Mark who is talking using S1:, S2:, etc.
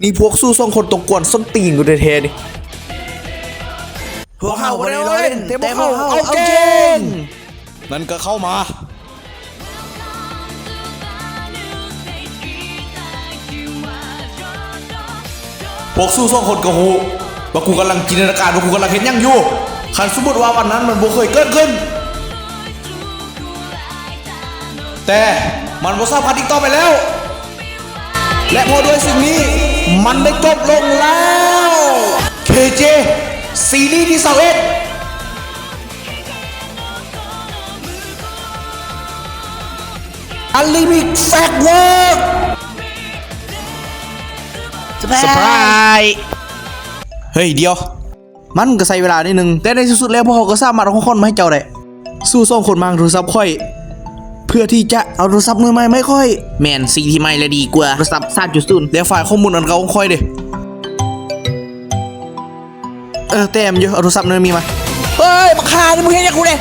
S1: นี่พวกสู้ส่งคนตกกวนส้นตีนกูเท่ๆดิพวกเขาไม่ได้เล่นแต่พวกเขาเอาเก่งนั่นก็เข้ามาพวกสู้ส่งคนกระหูว่ากูกำลังจินตนาการว่ากูกำลังเห็นยังอยู่คันสมมติว่าวันนั้นมันบ่เคยเกิดขึ้นแต่มันบ่สามารถอีกต่อไปแล้วและพอด้วยสิ่งนี้มันได้จบลงแล้ว KJ ซีรีส์ที่21อันลิมิตแฟกเวิร์กเซอร์ไพรส์เฮ้ยเดียวมันก็ใช้เวลานิดนึงแต่ในที่สุดแล้วพวกเขาก็สามารถเอาคนมาให้เจ้าได้สู้ส่งคนมาโทรศัพท์ค่อยเพื่อที่จะเอาโทรศัพท์มือใหม่ไม่ค่อยแมนซีที่ไม่เลยดีกว่าโทรศัพท์3.0เดี๋ยวฝ่ายข้อมูลอันเก่าค่อยดิแต้มเยอะเอาโทรศัพท์เนินมีมาเฮ้ยมาฆ่าดิมึงเห็นยังกูเลย